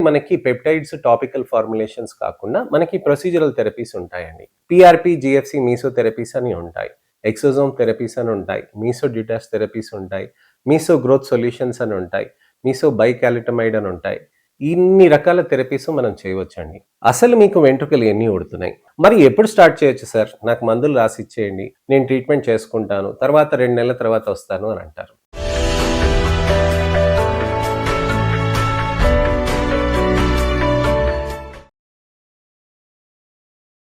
మనకి peptides topical formulations కాకుండా మనకి ప్రొసీజరల్ థెరపీస్ ఉంటాయండి. పిఆర్పి, జిఎఫ్సి, మీసో థెరపీస్ అని ఉంటాయి. ఎక్సోజోమ్ థెరపీస్ అని ఉంటాయి. మీసో డిటాచ్ థెరపీస్ ఉంటాయి. మీసో గ్రోత్ సొల్యూషన్స్ అని ఉంటాయి. మీసో బైకాలిటమైడ్ అని ఉంటాయి. ఇన్ని రకాల థెరపీస్ మనం చేయవచ్చండి. అసలు మీకు వెంట్రుకలు ఎన్ని ఊడుతున్నాయి, మరి ఎప్పుడు స్టార్ట్ చేయొచ్చు సార్? నాకు మందులు రాసి ఇచ్చేయండి, నేను ట్రీట్మెంట్ చేసుకుంటాను, తర్వాత 2 నెలల తర్వాత వస్తాను అని అంటారు.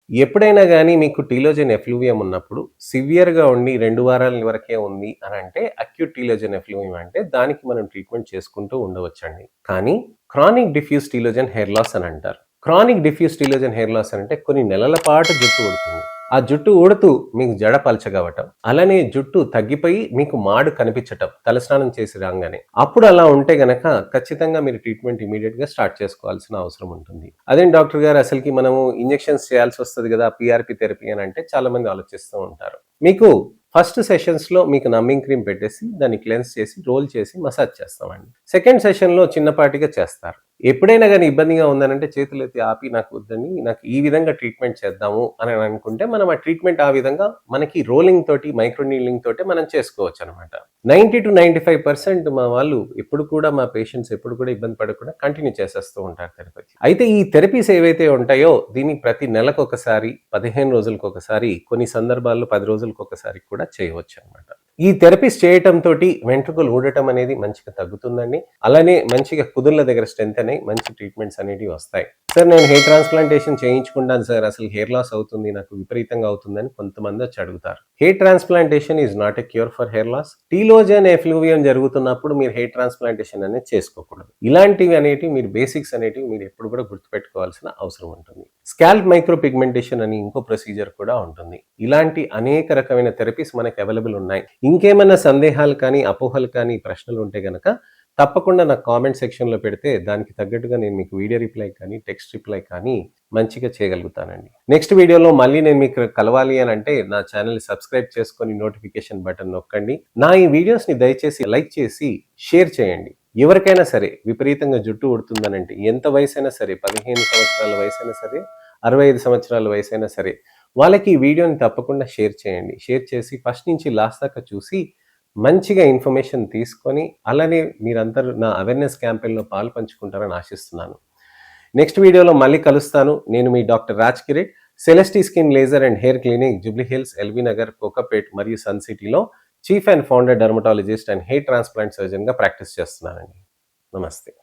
ఎప్పుడైనా కానీ మీకు టీలోజన్ ఎఫ్లూవియం ఉన్నప్పుడు సివియర్గా ఉండి 2 వారాల వరకే ఉంది అని అంటే అక్యూట్ టీలోజన్ ఎఫ్లూవియం అంటే దానికి మనం ట్రీట్మెంట్ చేసుకుంటూ ఉండవచ్చండి. కానీ chronic diffuse telogen hair loss అని అంటారు. Chronic diffuse telogen hair loss అంటే కొన్ని నెలల పాటు జుట్టు ఊడుతుంది. ఆ జుట్టు ఊడుతూ మీకు జడ పలచగవటం, అలానే జుట్టు తగ్గిపోయి మీకు మాడు కనిపించటం తలస్నానం చేసి రాగానే, అప్పుడు అలా ఉంటే గనక ఖచ్చితంగా మీరు ట్రీట్మెంట్ ఇమీడియట్ గా స్టార్ట్ చేసుకోవాల్సిన అవసరం ఉంటుంది. అదేం డాక్టర్ గారు, అసలుకి మనము ఇంజెక్షన్స్ చేయాల్సి వస్తుంది కదా పిఆర్పి థెరపీ అని అంటే చాలా మంది ఆలోచిస్తూ ఉంటారు. మీకు ఫస్ట్ సెషన్స్ లో మీకు నమ్మింగ్ క్రీమ్ పెట్టేసి దాన్ని క్లెన్స్ చేసి రోల్ చేసి మసాజ్ చేస్తామండి. సెకండ్ సెషన్ లో చిన్నపాటిగా చేస్తారు. ఎప్పుడైనా కానీ ఇబ్బందిగా ఉందనంటే చేతులు ఎత్తి ఆపి నాకు వద్దని, నాకు ఈ విధంగా ట్రీట్మెంట్ చేద్దాము అని అనుకుంటే మనం ఆ ట్రీట్మెంట్ ఆ విధంగా మనకి రోలింగ్ తోటి మైక్రో నీడ్లింగ్ తోటి మనం చేసుకోవచ్చు అనమాట. 90 to 95% మా వాళ్ళు ఎప్పుడు కూడా, మా పేషెంట్స్ ఎప్పుడు కూడా ఇబ్బంది పడకుండా కంటిన్యూ చేసేస్తూ ఉంటారు థెరపీ. అయితే ఈ థెరపీస్ ఏవైతే ఉంటాయో దీన్ని ప్రతి నెలకు ఒకసారి, 15 రోజులకు ఒకసారి, కొన్ని సందర్భాల్లో 10 రోజులకు ఒకసారి కూడా చేయవచ్చు అనమాట. ఈ థెరపీస్ చేయటం తోటి వెంట్రుకలు ఊడటం అనేది మంచిగా తగ్గుతుందండి. అలానే మంచిగా కుదుర్ల దగ్గర స్ట్రెంత్ అనే మంచి ట్రీట్మెంట్స్ అనేవి వస్తాయి. సార్ నేను హెయిర్ ట్రాన్స్ప్లాంటేషన్ చేయించుకుంటాను సార్, అసలు హెయిర్ లాస్ అవుతుంది, నాకు విపరీతంగా అవుతుందని కొంతమంది వచ్చి అడుగుతారు. Hair transplantation is not a cure for hair loss. Telogen effluvium జరుగుతున్నప్పుడు మీరు హెయిర్ ట్రాన్స్ప్లాంటేషన్ అనేది చేసుకోకూడదు. ఇలాంటివి అనేటివి మీరు బేసిక్స్ అనేటివి మీరు ఎప్పుడు కూడా గుర్తుపెట్టుకోవాల్సిన అవసరం ఉంటుంది. స్కాల్ప్ మైక్రో పిగ్మెంటేషన్ అని ఇంకో ప్రొసీజర్ కూడా ఉంటుంది. ఇలాంటి అనేక రకమైన థెరపీస్ మనకి అవైలబుల్ ఉన్నాయి. ఇంకేమైనా సందేహాలు కానీ, అపోహలు కానీ, ప్రశ్నలు ఉంటే గనక తప్పకుండా నాకు కామెంట్ సెక్షన్లో పెడితే దానికి తగ్గట్టుగా నేను మీకు వీడియో రిప్లై కానీ, టెక్స్ట్ రిప్లై కానీ మంచిగా చేయగలుగుతానండి. నెక్స్ట్ వీడియోలో మళ్ళీ నేను మీకు కలవాలి అని అంటే నా ఛానల్ సబ్స్క్రైబ్ చేసుకొని నోటిఫికేషన్ బటన్ నొక్కండి. నా ఈ వీడియోస్ని దయచేసి లైక్ చేసి షేర్ చేయండి. ఎవరికైనా సరే విపరీతంగా జుట్టు ఊడుతుందనంటే, ఎంత వయసైనా సరే, 15 సంవత్సరాల వయసైనా సరే, 65 సంవత్సరాల వయసైనా సరే, వాళ్ళకి ఈ వీడియోని తప్పకుండా షేర్ చేయండి. షేర్ చేసి ఫస్ట్ నుంచి లాస్ట్ దాకా చూసి మంచిగా ఇన్ఫర్మేషన్ తీసుకొని అలానే మీరందరూ నా అవేర్నెస్ క్యాంపెయిన్లో పాలు పంచుకుంటారని ఆశిస్తున్నాను. నెక్స్ట్ వీడియోలో మళ్ళీ కలుస్తాను. నేను మీ doctor Raj Kireet, Celestee skin laser and hair clinic, Jubilee Hills, LB Nagar, Kokapet మరియు సన్ సిటీలో chief and founder dermatologist and hair transplant సర్జన్గా ప్రాక్టీస్ చేస్తున్నానండి. నమస్తే.